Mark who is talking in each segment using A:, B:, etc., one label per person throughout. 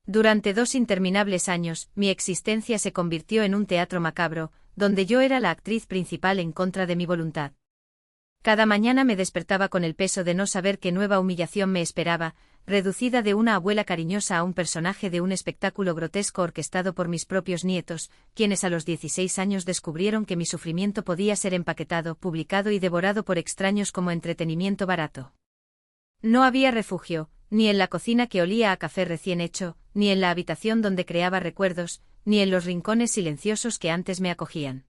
A: Durante 2 interminables años, mi existencia se convirtió en un teatro macabro, donde yo era la actriz principal en contra de mi voluntad. Cada mañana me despertaba con el peso de no saber qué nueva humillación me esperaba, reducida de una abuela cariñosa a un personaje de un espectáculo grotesco orquestado por mis propios nietos, quienes a los 16 años descubrieron que mi sufrimiento podía ser empaquetado, publicado y devorado por extraños como entretenimiento barato. No había refugio, ni en la cocina que olía a café recién hecho, ni en la habitación donde creaba recuerdos, ni en los rincones silenciosos que antes me acogían.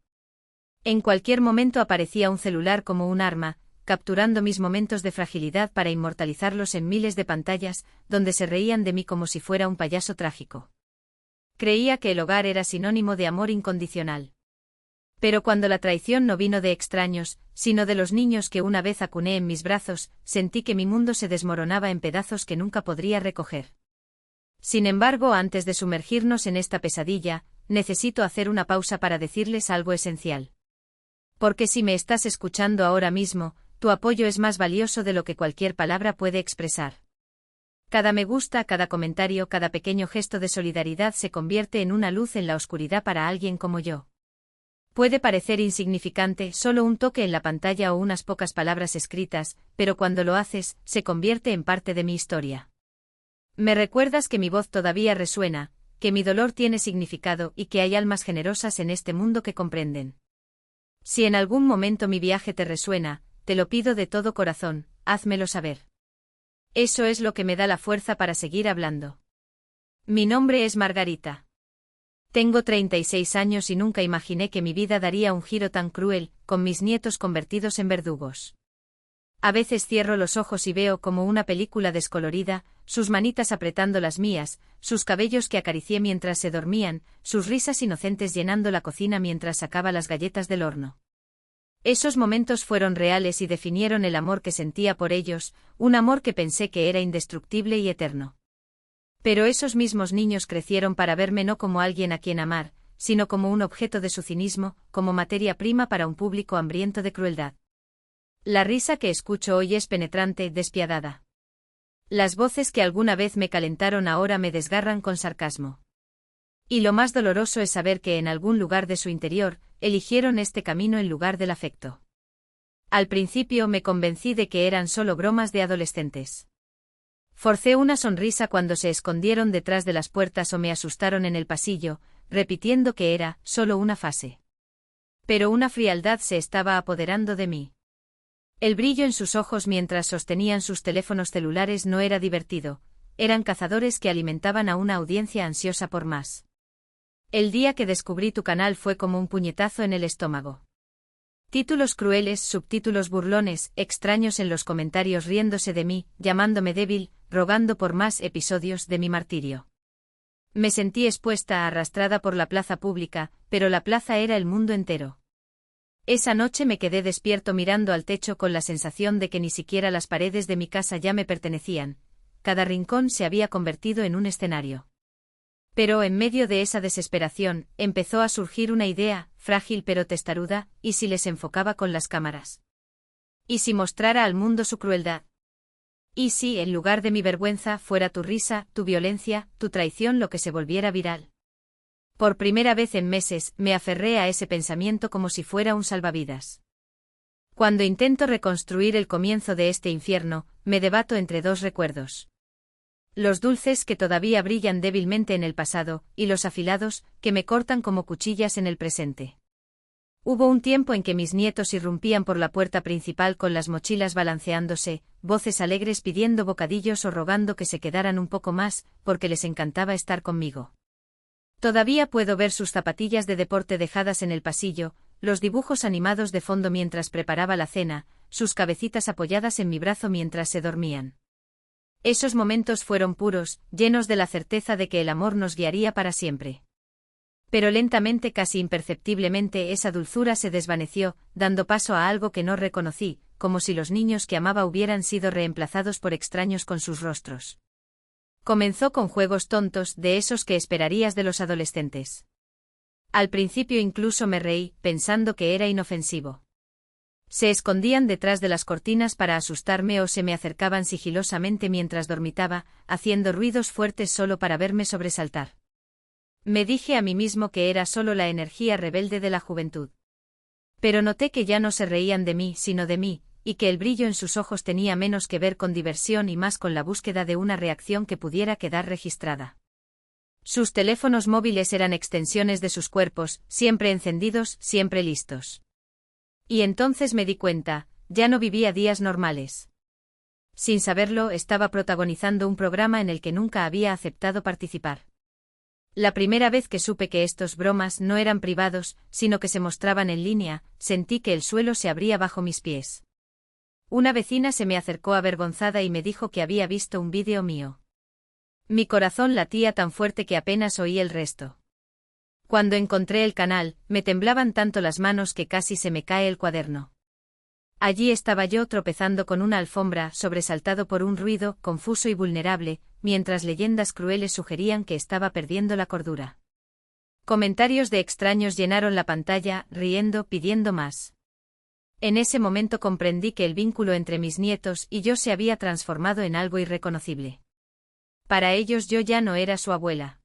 A: En cualquier momento aparecía un celular como un arma, capturando mis momentos de fragilidad para inmortalizarlos en miles de pantallas, donde se reían de mí como si fuera un payaso trágico. Creía que el hogar era sinónimo de amor incondicional. Pero cuando la traición no vino de extraños, sino de los niños que una vez acuné en mis brazos, sentí que mi mundo se desmoronaba en pedazos que nunca podría recoger. Sin embargo, antes de sumergirnos en esta pesadilla, necesito hacer una pausa para decirles algo esencial. Porque si me estás escuchando ahora mismo, tu apoyo es más valioso de lo que cualquier palabra puede expresar. Cada me gusta, cada comentario, cada pequeño gesto de solidaridad se convierte en una luz en la oscuridad para alguien como yo. Puede parecer insignificante, solo un toque en la pantalla o unas pocas palabras escritas, pero cuando lo haces, se convierte en parte de mi historia. Me recuerdas que mi voz todavía resuena, que mi dolor tiene significado y que hay almas generosas en este mundo que comprenden. Si en algún momento mi viaje te resuena, te lo pido de todo corazón, házmelo saber. Eso es lo que me da la fuerza para seguir hablando. Mi nombre es Margarita. Tengo 36 años y nunca imaginé que mi vida daría un giro tan cruel, con mis nietos convertidos en verdugos. A veces cierro los ojos y veo como una película descolorida, sus manitas apretando las mías, sus cabellos que acaricié mientras se dormían, sus risas inocentes llenando la cocina mientras sacaba las galletas del horno. Esos momentos fueron reales y definieron el amor que sentía por ellos, un amor que pensé que era indestructible y eterno. Pero esos mismos niños crecieron para verme no como alguien a quien amar, sino como un objeto de su cinismo, como materia prima para un público hambriento de crueldad. La risa que escucho hoy es penetrante, despiadada. Las voces que alguna vez me calentaron ahora me desgarran con sarcasmo. Y lo más doloroso es saber que en algún lugar de su interior, eligieron este camino en lugar del afecto. Al principio me convencí de que eran solo bromas de adolescentes. Forcé una sonrisa cuando se escondieron detrás de las puertas o me asustaron en el pasillo, repitiendo que era solo una fase. Pero una frialdad se estaba apoderando de mí. El brillo en sus ojos mientras sostenían sus teléfonos celulares no era divertido, eran cazadores que alimentaban a una audiencia ansiosa por más. El día que descubrí tu canal fue como un puñetazo en el estómago. Títulos crueles, subtítulos burlones, extraños en los comentarios riéndose de mí, llamándome débil, rogando por más episodios de mi martirio. Me sentí expuesta, arrastrada por la plaza pública, pero la plaza era el mundo entero. Esa noche me quedé despierto mirando al techo con la sensación de que ni siquiera las paredes de mi casa ya me pertenecían, cada rincón se había convertido en un escenario. Pero en medio de esa desesperación, empezó a surgir una idea, frágil pero testaruda, ¿y si les enfocaba con las cámaras? ¿Y si mostrara al mundo su crueldad? ¿Y si, en lugar de mi vergüenza, fuera tu risa, tu violencia, tu traición lo que se volviera viral? Por primera vez en meses, me aferré a ese pensamiento como si fuera un salvavidas. Cuando intento reconstruir el comienzo de este infierno, me debato entre dos recuerdos. Los dulces que todavía brillan débilmente en el pasado, y los afilados, que me cortan como cuchillas en el presente. Hubo un tiempo en que mis nietos irrumpían por la puerta principal con las mochilas balanceándose, voces alegres pidiendo bocadillos o rogando que se quedaran un poco más, porque les encantaba estar conmigo. Todavía puedo ver sus zapatillas de deporte dejadas en el pasillo, los dibujos animados de fondo mientras preparaba la cena, sus cabecitas apoyadas en mi brazo mientras se dormían. Esos momentos fueron puros, llenos de la certeza de que el amor nos guiaría para siempre. Pero lentamente, casi imperceptiblemente, esa dulzura se desvaneció, dando paso a algo que no reconocí, como si los niños que amaba hubieran sido reemplazados por extraños con sus rostros. Comenzó con juegos tontos, de esos que esperarías de los adolescentes. Al principio incluso me reí, pensando que era inofensivo. Se escondían detrás de las cortinas para asustarme o se me acercaban sigilosamente mientras dormitaba, haciendo ruidos fuertes solo para verme sobresaltar. Me dije a mí mismo que era solo la energía rebelde de la juventud. Pero noté que ya no se reían de mí, sino de mí, y que el brillo en sus ojos tenía menos que ver con diversión y más con la búsqueda de una reacción que pudiera quedar registrada. Sus teléfonos móviles eran extensiones de sus cuerpos, siempre encendidos, siempre listos. Y entonces me di cuenta, ya no vivía días normales. Sin saberlo, estaba protagonizando un programa en el que nunca había aceptado participar. La primera vez que supe que estos bromas no eran privados, sino que se mostraban en línea, sentí que el suelo se abría bajo mis pies. Una vecina se me acercó avergonzada y me dijo que había visto un vídeo mío. Mi corazón latía tan fuerte que apenas oí el resto. Cuando encontré el canal, me temblaban tanto las manos que casi se me cae el cuaderno. Allí estaba yo tropezando con una alfombra, sobresaltado por un ruido, confuso y vulnerable, mientras leyendas crueles sugerían que estaba perdiendo la cordura. Comentarios de extraños llenaron la pantalla, riendo, pidiendo más. En ese momento comprendí que el vínculo entre mis nietos y yo se había transformado en algo irreconocible. Para ellos yo ya no era su abuela.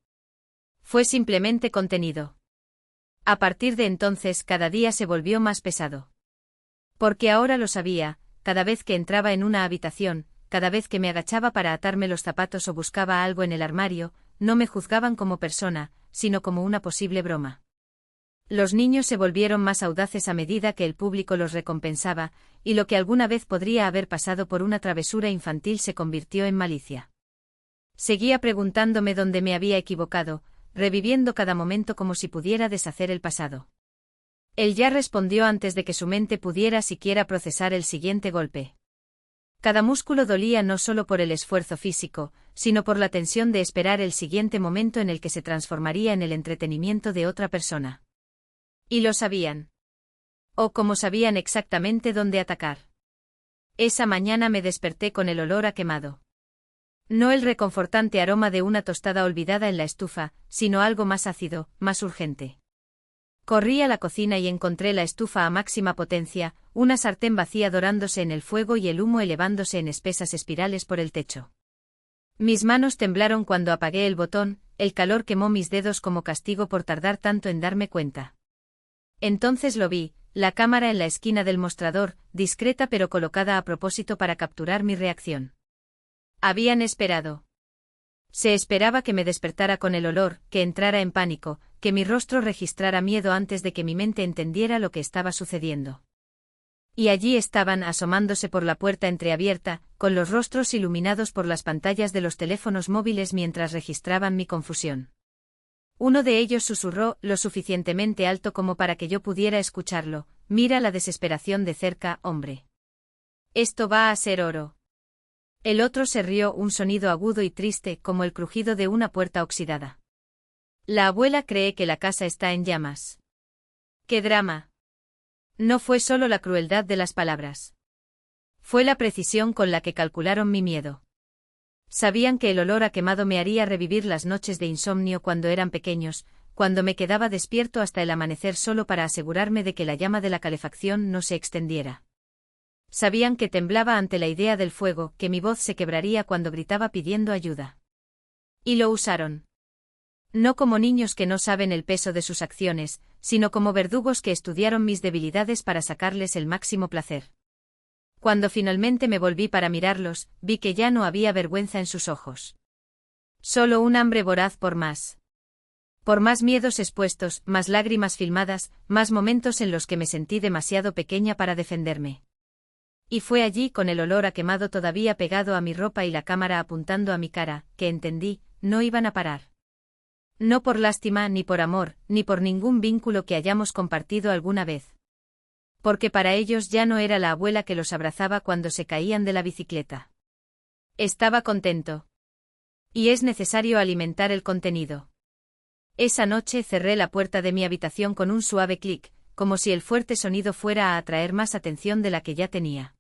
A: Fue simplemente contenido. A partir de entonces cada día se volvió más pesado. Porque ahora lo sabía, cada vez que entraba en una habitación, cada vez que me agachaba para atarme los zapatos o buscaba algo en el armario, no me juzgaban como persona, sino como una posible broma. Los niños se volvieron más audaces a medida que el público los recompensaba, y lo que alguna vez podría haber pasado por una travesura infantil se convirtió en malicia. Seguía preguntándome dónde me había equivocado, reviviendo cada momento como si pudiera deshacer el pasado. Él ya respondió antes de que su mente pudiera siquiera procesar el siguiente golpe. Cada músculo dolía no solo por el esfuerzo físico, sino por la tensión de esperar el siguiente momento en el que se transformaría en el entretenimiento de otra persona. Y lo sabían. O como sabían exactamente dónde atacar. Esa mañana me desperté con el olor a quemado. No el reconfortante aroma de una tostada olvidada en la estufa, sino algo más ácido, más urgente. Corrí a la cocina y encontré la estufa a máxima potencia, una sartén vacía dorándose en el fuego y el humo elevándose en espesas espirales por el techo. Mis manos temblaron cuando apagué el botón, el calor quemó mis dedos como castigo por tardar tanto en darme cuenta. Entonces lo vi, la cámara en la esquina del mostrador, discreta pero colocada a propósito para capturar mi reacción. Habían esperado. Se esperaba que me despertara con el olor, que entrara en pánico, que mi rostro registrara miedo antes de que mi mente entendiera lo que estaba sucediendo. Y allí estaban asomándose por la puerta entreabierta, con los rostros iluminados por las pantallas de los teléfonos móviles mientras registraban mi confusión. Uno de ellos susurró, lo suficientemente alto como para que yo pudiera escucharlo: «Mira la desesperación de cerca, hombre. Esto va a ser oro». El otro se rió, un sonido agudo y triste como el crujido de una puerta oxidada. «La abuela cree que la casa está en llamas». ¡Qué drama! No fue solo la crueldad de las palabras. Fue la precisión con la que calcularon mi miedo. Sabían que el olor a quemado me haría revivir las noches de insomnio cuando eran pequeños, cuando me quedaba despierto hasta el amanecer solo para asegurarme de que la llama de la calefacción no se extendiera. Sabían que temblaba ante la idea del fuego, que mi voz se quebraría cuando gritaba pidiendo ayuda. Y lo usaron. No como niños que no saben el peso de sus acciones, sino como verdugos que estudiaron mis debilidades para sacarles el máximo placer. Cuando finalmente me volví para mirarlos, vi que ya no había vergüenza en sus ojos. Solo un hambre voraz por más. Por más miedos expuestos, más lágrimas filmadas, más momentos en los que me sentí demasiado pequeña para defenderme. Y fue allí, con el olor a quemado todavía pegado a mi ropa y la cámara apuntando a mi cara, que entendí, no iban a parar. No por lástima, ni por amor, ni por ningún vínculo que hayamos compartido alguna vez. Porque para ellos ya no era la abuela que los abrazaba cuando se caían de la bicicleta. Estaba contento. Y es necesario alimentar el contenido. Esa noche cerré la puerta de mi habitación con un suave clic, como si el fuerte sonido fuera a atraer más atención de la que ya tenía.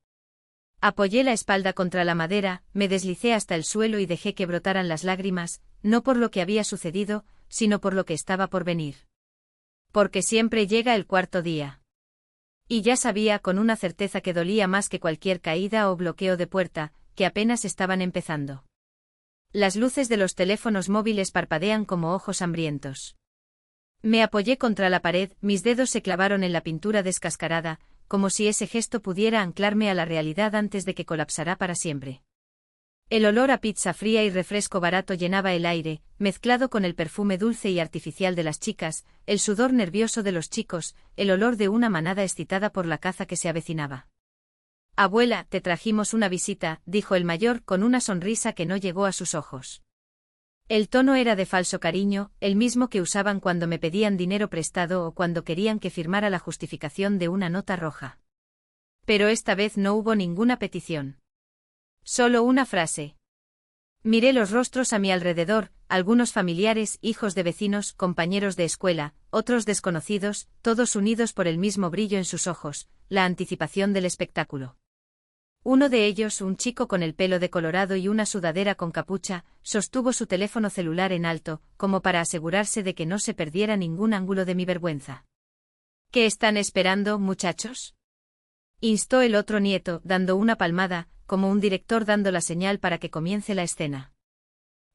A: Apoyé la espalda contra la madera, me deslicé hasta el suelo y dejé que brotaran las lágrimas, no por lo que había sucedido, sino por lo que estaba por venir. Porque siempre llega el cuarto día. Y ya sabía con una certeza que dolía más que cualquier caída o bloqueo de puerta, que apenas estaban empezando. Las luces de los teléfonos móviles parpadean como ojos hambrientos. Me apoyé contra la pared, mis dedos se clavaron en la pintura descascarada, como si ese gesto pudiera anclarme a la realidad antes de que colapsara para siempre. El olor a pizza fría y refresco barato llenaba el aire, mezclado con el perfume dulce y artificial de las chicas, el sudor nervioso de los chicos, el olor de una manada excitada por la caza que se avecinaba. «Abuela, te trajimos una visita», dijo el mayor con una sonrisa que no llegó a sus ojos. El tono era de falso cariño, el mismo que usaban cuando me pedían dinero prestado o cuando querían que firmara la justificación de una nota roja. Pero esta vez no hubo ninguna petición. Solo una frase. Miré los rostros a mi alrededor, algunos familiares, hijos de vecinos, compañeros de escuela, otros desconocidos, todos unidos por el mismo brillo en sus ojos, la anticipación del espectáculo. Uno de ellos, un chico con el pelo decolorado y una sudadera con capucha, sostuvo su teléfono celular en alto, como para asegurarse de que no se perdiera ningún ángulo de mi vergüenza. «¿Qué están esperando, muchachos?», instó el otro nieto, dando una palmada, como un director dando la señal para que comience la escena.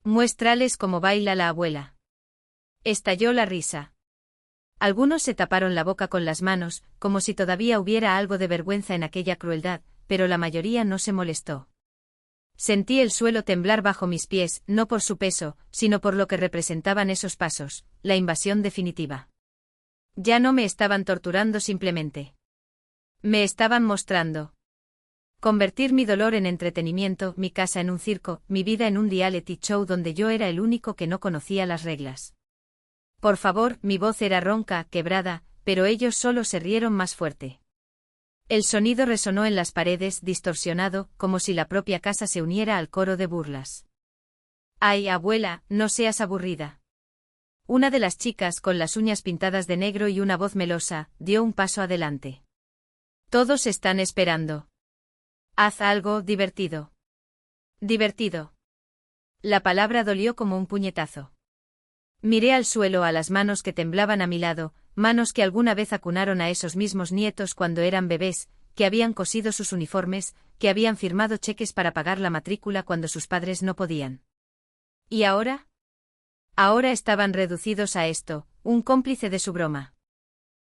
A: «Muéstrales cómo baila la abuela». Estalló la risa. Algunos se taparon la boca con las manos, como si todavía hubiera algo de vergüenza en aquella crueldad, pero la mayoría no se molestó. Sentí el suelo temblar bajo mis pies, no por su peso, sino por lo que representaban esos pasos, la invasión definitiva. Ya no me estaban torturando simplemente. Me estaban mostrando. Convertir mi dolor en entretenimiento, mi casa en un circo, mi vida en un reality show donde yo era el único que no conocía las reglas. Por favor, mi voz era ronca, quebrada, pero ellos solo se rieron más fuerte. El sonido resonó en las paredes, distorsionado, como si la propia casa se uniera al coro de burlas. «Ay, abuela, no seas aburrida». Una de las chicas, con las uñas pintadas de negro y una voz melosa, dio un paso adelante. «Todos están esperando. Haz algo divertido». «Divertido». La palabra dolió como un puñetazo. Miré al suelo, a las manos que temblaban a mi lado, manos que alguna vez acunaron a esos mismos nietos cuando eran bebés, que habían cosido sus uniformes, que habían firmado cheques para pagar la matrícula cuando sus padres no podían. ¿Y ahora? Ahora estaban reducidos a esto, un cómplice de su broma.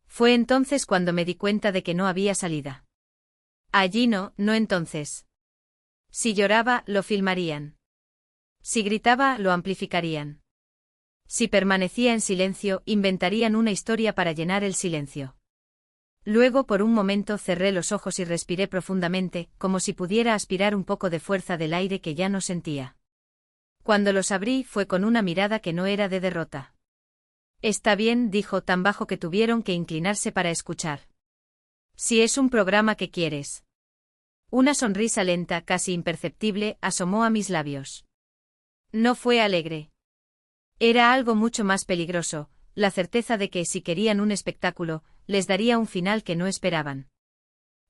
A: Fue entonces cuando me di cuenta de que no había salida. Allí no entonces. Si lloraba, lo filmarían. Si gritaba, lo amplificarían. Si permanecía en silencio, inventarían una historia para llenar el silencio. Luego por un momento cerré los ojos y respiré profundamente, como si pudiera aspirar un poco de fuerza del aire que ya no sentía. Cuando los abrí fue con una mirada que no era de derrota. «Está bien», dijo tan bajo que tuvieron que inclinarse para escuchar. «Si es un programa que quieres». Una sonrisa lenta, casi imperceptible, asomó a mis labios. No fue alegre. Era algo mucho más peligroso, la certeza de que si querían un espectáculo, les daría un final que no esperaban.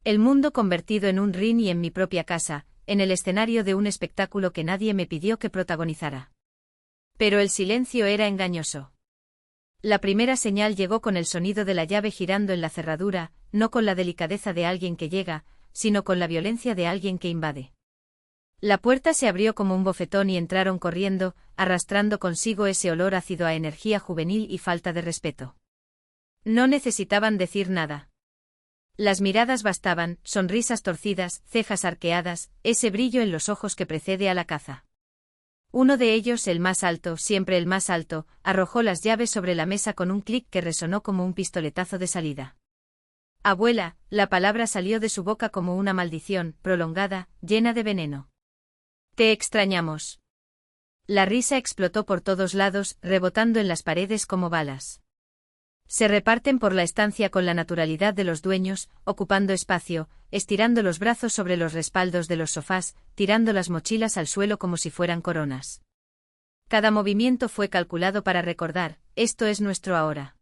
A: El mundo convertido en un ring y en mi propia casa, en el escenario de un espectáculo que nadie me pidió que protagonizara. Pero el silencio era engañoso. La primera señal llegó con el sonido de la llave girando en la cerradura, no con la delicadeza de alguien que llega, sino con la violencia de alguien que invade. La puerta se abrió como un bofetón y entraron corriendo, arrastrando consigo ese olor ácido a energía juvenil y falta de respeto. No necesitaban decir nada. Las miradas bastaban, sonrisas torcidas, cejas arqueadas, ese brillo en los ojos que precede a la caza. Uno de ellos, el más alto, siempre el más alto, arrojó las llaves sobre la mesa con un clic que resonó como un pistoletazo de salida. «Abuela», la palabra salió de su boca como una maldición, prolongada, llena de veneno. «Te extrañamos». La risa explotó por todos lados, rebotando en las paredes como balas. Se reparten por la estancia con la naturalidad de los dueños, ocupando espacio, estirando los brazos sobre los respaldos de los sofás, tirando las mochilas al suelo como si fueran coronas. Cada movimiento fue calculado para recordar, esto es nuestro ahora.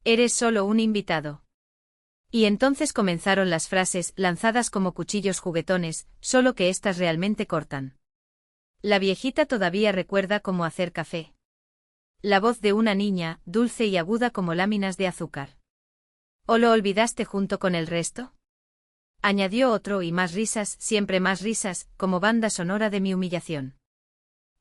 A: Eres solo un invitado. Y entonces comenzaron las frases, lanzadas como cuchillos juguetones, solo que éstas realmente cortan. La viejita todavía recuerda cómo hacer café. La voz de una niña, dulce y aguda como láminas de azúcar. ¿O lo olvidaste junto con el resto? Añadió otro y más risas, siempre más risas, como banda sonora de mi humillación.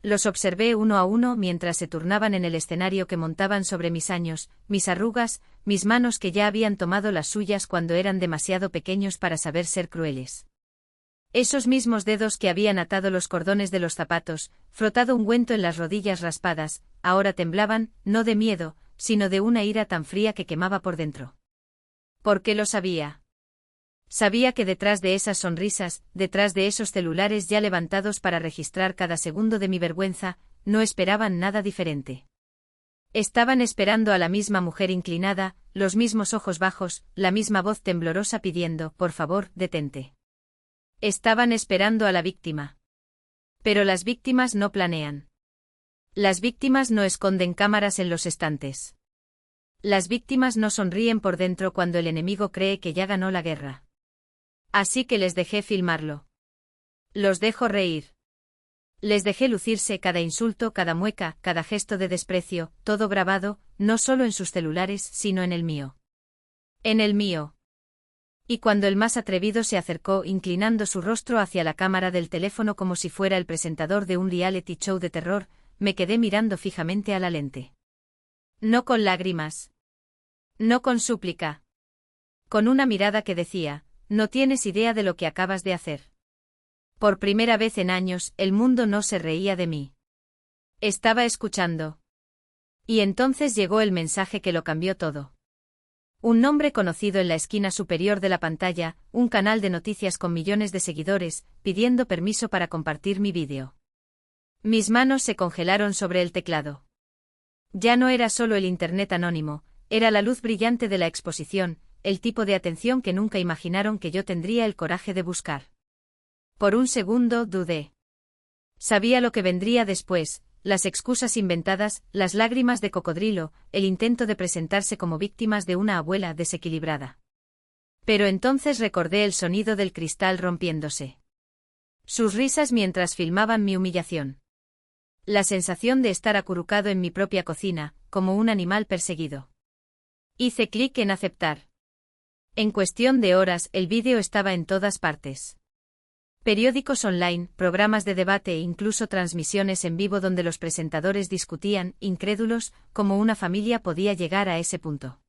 A: Los observé uno a uno mientras se turnaban en el escenario que montaban sobre mis años, mis arrugas, mis manos que ya habían tomado las suyas cuando eran demasiado pequeños para saber ser crueles. Esos mismos dedos que habían atado los cordones de los zapatos, frotado ungüento en las rodillas raspadas, ahora temblaban, no de miedo, sino de una ira tan fría que quemaba por dentro. ¿Por qué lo sabía? Sabía que detrás de esas sonrisas, detrás de esos celulares ya levantados para registrar cada segundo de mi vergüenza, no esperaban nada diferente. Estaban esperando a la misma mujer inclinada, los mismos ojos bajos, la misma voz temblorosa pidiendo, por favor, detente. Estaban esperando a la víctima. Pero las víctimas no planean. Las víctimas no esconden cámaras en los estantes. Las víctimas no sonríen por dentro cuando el enemigo cree que ya ganó la guerra. Así que les dejé filmarlo. Los dejo reír. Les dejé lucirse cada insulto, cada mueca, cada gesto de desprecio, todo grabado, no solo en sus celulares, sino en el mío. En el mío. Y cuando el más atrevido se acercó inclinando su rostro hacia la cámara del teléfono como si fuera el presentador de un reality show de terror, me quedé mirando fijamente a la lente. No con lágrimas. No con súplica. Con una mirada que decía, no tienes idea de lo que acabas de hacer. Por primera vez en años, el mundo no se reía de mí. Estaba escuchando. Y entonces llegó el mensaje que lo cambió todo. Un nombre conocido en la esquina superior de la pantalla, un canal de noticias con millones de seguidores, pidiendo permiso para compartir mi vídeo. Mis manos se congelaron sobre el teclado. Ya no era solo el Internet anónimo, era la luz brillante de la exposición, el tipo de atención que nunca imaginaron que yo tendría el coraje de buscar. Por un segundo dudé. Sabía lo que vendría después, las excusas inventadas, las lágrimas de cocodrilo, el intento de presentarse como víctimas de una abuela desequilibrada. Pero entonces recordé el sonido del cristal rompiéndose. Sus risas mientras filmaban mi humillación. La sensación de estar acurrucado en mi propia cocina, como un animal perseguido. Hice clic en aceptar. En cuestión de horas el vídeo estaba en todas partes. Periódicos online, programas de debate e incluso transmisiones en vivo donde los presentadores discutían, incrédulos, cómo una familia podía llegar a ese punto.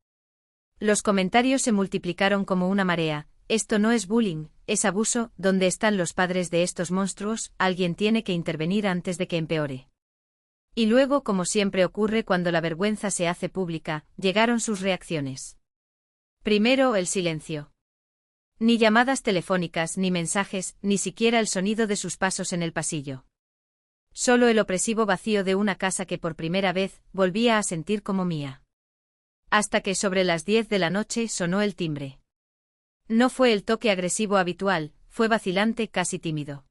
A: Los comentarios se multiplicaron como una marea, esto no es bullying, es abuso, ¿dónde están los padres de estos monstruos? Alguien tiene que intervenir antes de que empeore. Y luego, como siempre ocurre cuando la vergüenza se hace pública, llegaron sus reacciones. Primero el silencio. Ni llamadas telefónicas, ni mensajes, ni siquiera el sonido de sus pasos en el pasillo. Solo el opresivo vacío de una casa que por primera vez volvía a sentir como mía. Hasta que sobre las 10 de la noche sonó el timbre. No fue el toque agresivo habitual, fue vacilante, casi tímido.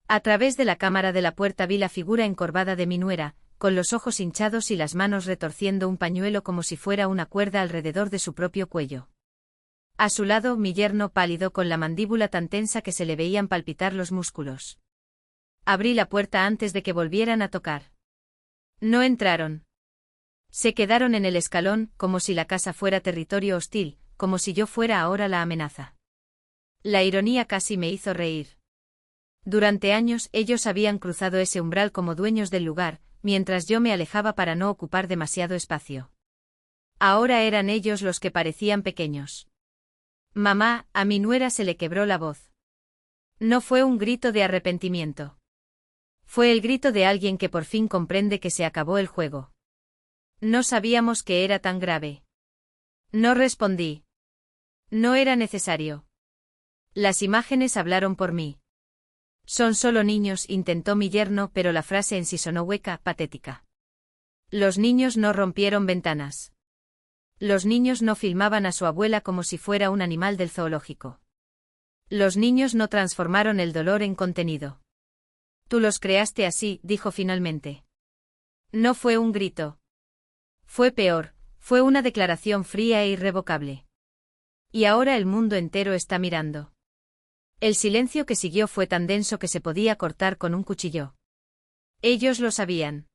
A: A través de la cámara de la puerta vi la figura encorvada de mi nuera, con los ojos hinchados y las manos retorciendo un pañuelo como si fuera una cuerda alrededor de su propio cuello. A su lado, mi yerno pálido con la mandíbula tan tensa que se le veían palpitar los músculos. Abrí la puerta antes de que volvieran a tocar. No entraron. Se quedaron en el escalón, como si la casa fuera territorio hostil, como si yo fuera ahora la amenaza. La ironía casi me hizo reír. Durante años ellos habían cruzado ese umbral como dueños del lugar, mientras yo me alejaba para no ocupar demasiado espacio. Ahora eran ellos los que parecían pequeños. Mamá, a mi nuera se le quebró la voz. No fue un grito de arrepentimiento. Fue el grito de alguien que por fin comprende que se acabó el juego. No sabíamos que era tan grave. No respondí. No era necesario. Las imágenes hablaron por mí. Son solo niños, intentó mi yerno, pero la frase en sí sonó hueca, patética. Los niños no rompieron ventanas. Los niños no filmaban a su abuela como si fuera un animal del zoológico. Los niños no transformaron el dolor en contenido. Tú los creaste así, dijo finalmente. No fue un grito. Fue peor, fue una declaración fría e irrevocable. Y ahora el mundo entero está mirando. El silencio que siguió fue tan denso que se podía cortar con un cuchillo. Ellos lo sabían.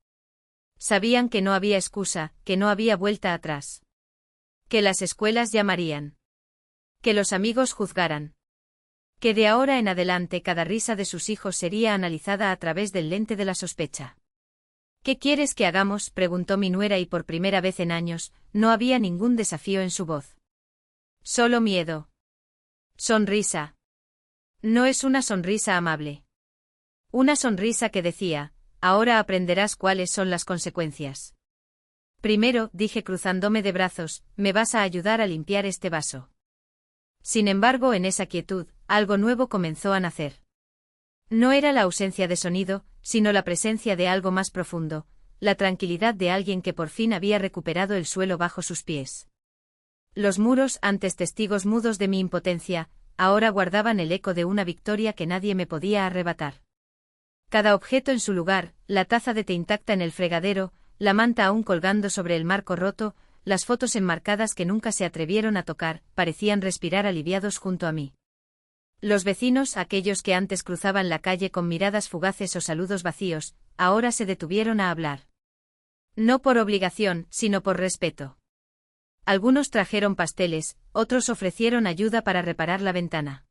A: Sabían que no había excusa, que no había vuelta atrás. Que las escuelas llamarían. Que los amigos juzgaran. Que de ahora en adelante cada risa de sus hijos sería analizada a través del lente de la sospecha. ¿Qué quieres que hagamos?, preguntó mi nuera y por primera vez en años, no había ningún desafío en su voz. Solo miedo. Sonrisa. No es una sonrisa amable. Una sonrisa que decía, ahora aprenderás cuáles son las consecuencias. Primero, dije cruzándome de brazos, me vas a ayudar a limpiar este vaso. Sin embargo, en esa quietud, algo nuevo comenzó a nacer. No era la ausencia de sonido, sino la presencia de algo más profundo, la tranquilidad de alguien que por fin había recuperado el suelo bajo sus pies. Los muros, antes testigos mudos de mi impotencia, ahora guardaban el eco de una victoria que nadie me podía arrebatar. Cada objeto en su lugar, la taza de té intacta en el fregadero, la manta aún colgando sobre el marco roto, las fotos enmarcadas que nunca se atrevieron a tocar, parecían respirar aliviados junto a mí. Los vecinos, aquellos que antes cruzaban la calle con miradas fugaces o saludos vacíos, ahora se detuvieron a hablar. No por obligación, sino por respeto. Algunos trajeron pasteles, otros ofrecieron ayuda para reparar la ventana.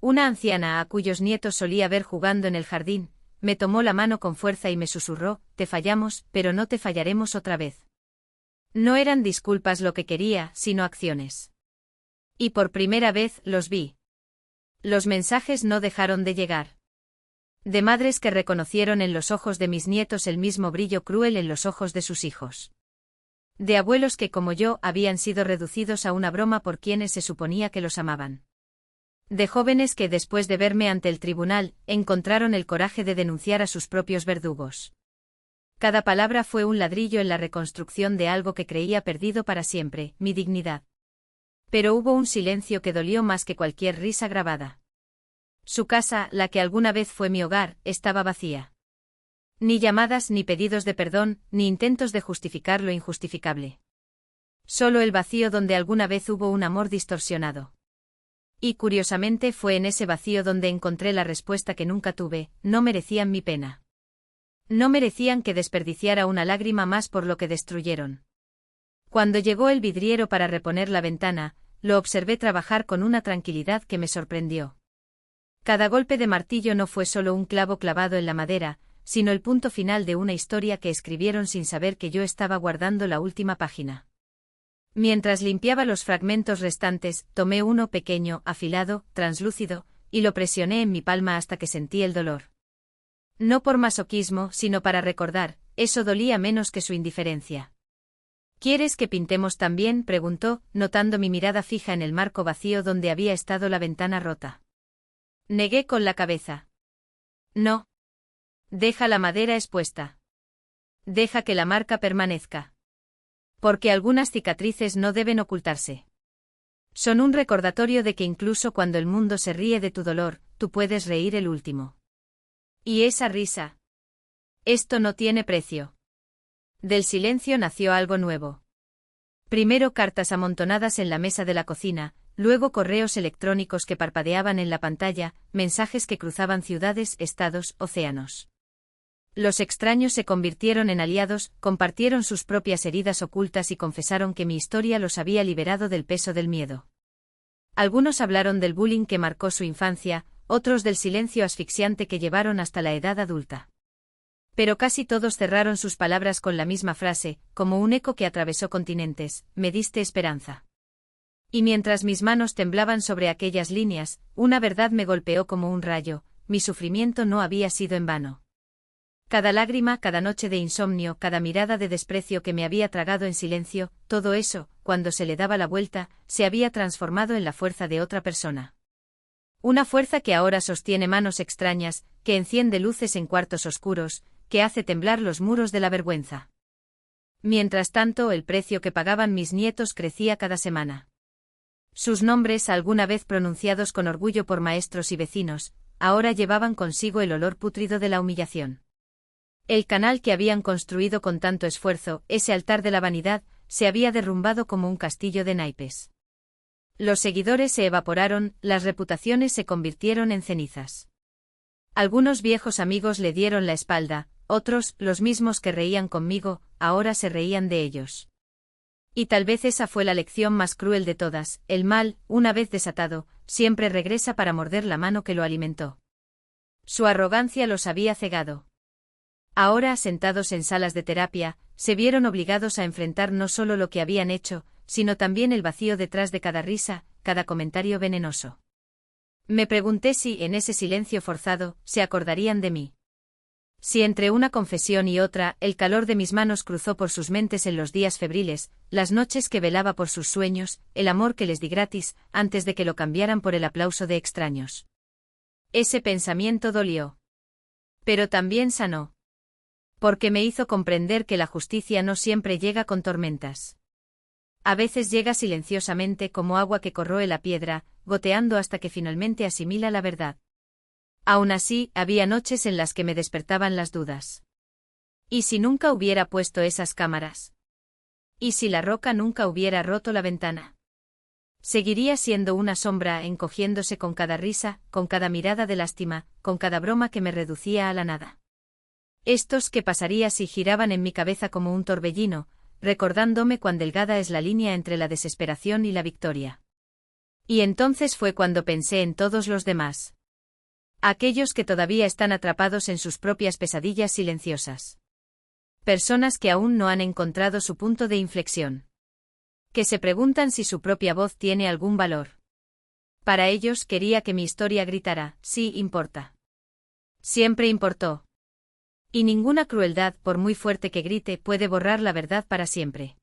A: Una anciana a cuyos nietos solía ver jugando en el jardín, me tomó la mano con fuerza y me susurró, te fallamos, pero no te fallaremos otra vez. No eran disculpas lo que quería, sino acciones. Y por primera vez los vi. Los mensajes no dejaron de llegar. De madres que reconocieron en los ojos de mis nietos el mismo brillo cruel en los ojos de sus hijos. De abuelos que como yo habían sido reducidos a una broma por quienes se suponía que los amaban. De jóvenes que después de verme ante el tribunal, encontraron el coraje de denunciar a sus propios verdugos. Cada palabra fue un ladrillo en la reconstrucción de algo que creía perdido para siempre, mi dignidad. Pero hubo un silencio que dolió más que cualquier risa grabada. Su casa, la que alguna vez fue mi hogar, estaba vacía. Ni llamadas, ni pedidos de perdón, ni intentos de justificar lo injustificable. Solo el vacío donde alguna vez hubo un amor distorsionado. Y curiosamente fue en ese vacío donde encontré la respuesta que nunca tuve, no merecían mi pena. No merecían que desperdiciara una lágrima más por lo que destruyeron. Cuando llegó el vidriero para reponer la ventana, lo observé trabajar con una tranquilidad que me sorprendió. Cada golpe de martillo no fue solo un clavo clavado en la madera, sino el punto final de una historia que escribieron sin saber que yo estaba guardando la última página. Mientras limpiaba los fragmentos restantes, tomé uno pequeño, afilado, translúcido, y lo presioné en mi palma hasta que sentí el dolor. No por masoquismo, sino para recordar, eso dolía menos que su indiferencia. ¿Quieres que pintemos también?, preguntó, notando mi mirada fija en el marco vacío donde había estado la ventana rota. Negué con la cabeza. No. Deja la madera expuesta. Deja que la marca permanezca. Porque algunas cicatrices no deben ocultarse. Son un recordatorio de que incluso cuando el mundo se ríe de tu dolor, tú puedes reír el último. Y esa risa. Esto no tiene precio. Del silencio nació algo nuevo. Primero cartas amontonadas en la mesa de la cocina, luego correos electrónicos que parpadeaban en la pantalla, mensajes que cruzaban ciudades, estados, océanos. Los extraños se convirtieron en aliados, compartieron sus propias heridas ocultas y confesaron que mi historia los había liberado del peso del miedo. Algunos hablaron del bullying que marcó su infancia, otros del silencio asfixiante que llevaron hasta la edad adulta. Pero casi todos cerraron sus palabras con la misma frase, como un eco que atravesó continentes: me diste esperanza. Y mientras mis manos temblaban sobre aquellas líneas, una verdad me golpeó como un rayo: mi sufrimiento no había sido en vano. Cada lágrima, cada noche de insomnio, cada mirada de desprecio que me había tragado en silencio, todo eso, cuando se le daba la vuelta, se había transformado en la fuerza de otra persona. Una fuerza que ahora sostiene manos extrañas, que enciende luces en cuartos oscuros, que hace temblar los muros de la vergüenza. Mientras tanto, el precio que pagaban mis nietos crecía cada semana. Sus nombres, alguna vez pronunciados con orgullo por maestros y vecinos, ahora llevaban consigo el olor pútrido de la humillación. El canal que habían construido con tanto esfuerzo, ese altar de la vanidad, se había derrumbado como un castillo de naipes. Los seguidores se evaporaron, las reputaciones se convirtieron en cenizas. Algunos viejos amigos le dieron la espalda, otros, los mismos que reían conmigo, ahora se reían de ellos. Y tal vez esa fue la lección más cruel de todas: el mal, una vez desatado, siempre regresa para morder la mano que lo alimentó. Su arrogancia los había cegado. Ahora, sentados en salas de terapia, se vieron obligados a enfrentar no solo lo que habían hecho, sino también el vacío detrás de cada risa, cada comentario venenoso. Me pregunté si, en ese silencio forzado, se acordarían de mí. Si entre una confesión y otra, el calor de mis manos cruzó por sus mentes en los días febriles, las noches que velaba por sus sueños, el amor que les di gratis, antes de que lo cambiaran por el aplauso de extraños. Ese pensamiento dolió. Pero también sanó. Porque me hizo comprender que la justicia no siempre llega con tormentas. A veces llega silenciosamente como agua que corroe la piedra, goteando hasta que finalmente asimila la verdad. Aún así, había noches en las que me despertaban las dudas. ¿Y si nunca hubiera puesto esas cámaras? ¿Y si la roca nunca hubiera roto la ventana? Seguiría siendo una sombra, encogiéndose con cada risa, con cada mirada de lástima, con cada broma que me reducía a la nada. Estos que pasaría si giraban en mi cabeza como un torbellino, recordándome cuán delgada es la línea entre la desesperación y la victoria. Y entonces fue cuando pensé en todos los demás. Aquellos que todavía están atrapados en sus propias pesadillas silenciosas. Personas que aún no han encontrado su punto de inflexión. Que se preguntan si su propia voz tiene algún valor. Para ellos quería que mi historia gritara: sí, importa. Siempre importó. Y ninguna crueldad, por muy fuerte que grite, puede borrar la verdad para siempre.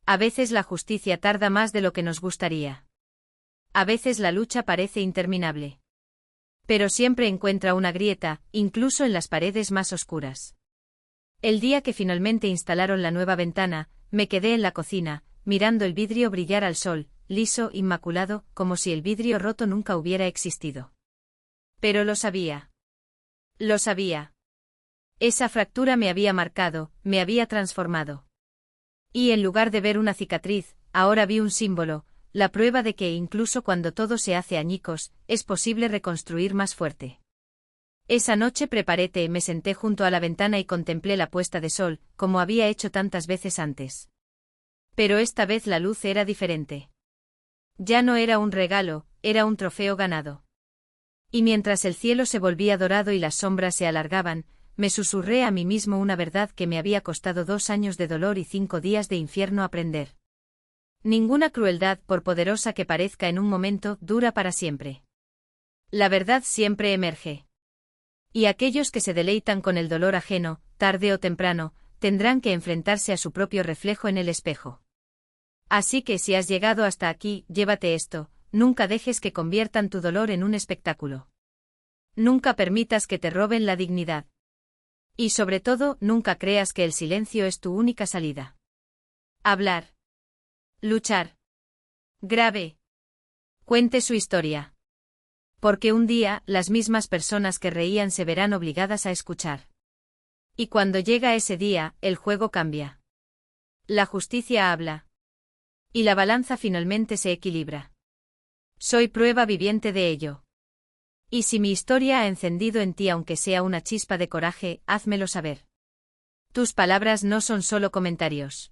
A: A veces la justicia tarda más de lo que nos gustaría. A veces la lucha parece interminable. Pero siempre encuentra una grieta, incluso en las paredes más oscuras. El día que finalmente instalaron la nueva ventana, me quedé en la cocina, mirando el vidrio brillar al sol, liso, inmaculado, como si el vidrio roto nunca hubiera existido. Pero lo sabía. Lo sabía. Esa fractura me había marcado, me había transformado. Y en lugar de ver una cicatriz, ahora vi un símbolo, la prueba de que incluso cuando todo se hace añicos, es posible reconstruir más fuerte. Esa noche preparé té, me senté junto a la ventana y contemplé la puesta de sol, como había hecho tantas veces antes. Pero esta vez la luz era diferente. Ya no era un regalo, era un trofeo ganado. Y mientras el cielo se volvía dorado y las sombras se alargaban, me susurré a mí mismo una verdad que me había costado 2 años de dolor y 5 días de infierno aprender. Ninguna crueldad, por poderosa que parezca en un momento, dura para siempre. La verdad siempre emerge. Y aquellos que se deleitan con el dolor ajeno, tarde o temprano, tendrán que enfrentarse a su propio reflejo en el espejo. Así que si has llegado hasta aquí, llévate esto: nunca dejes que conviertan tu dolor en un espectáculo. Nunca permitas que te roben la dignidad. Y sobre todo, nunca creas que el silencio es tu única salida. Hablar. Luchar. Grave. Cuente su historia. Porque un día, las mismas personas que reían se verán obligadas a escuchar. Y cuando llega ese día, el juego cambia. La justicia habla. Y la balanza finalmente se equilibra. Soy prueba viviente de ello. Y si mi historia ha encendido en ti aunque sea una chispa de coraje, házmelo saber. Tus palabras no son solo comentarios.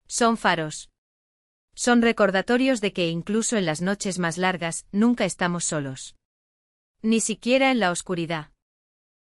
A: Son faros. Son recordatorios de que incluso en las noches más largas, nunca estamos solos. Ni siquiera en la oscuridad.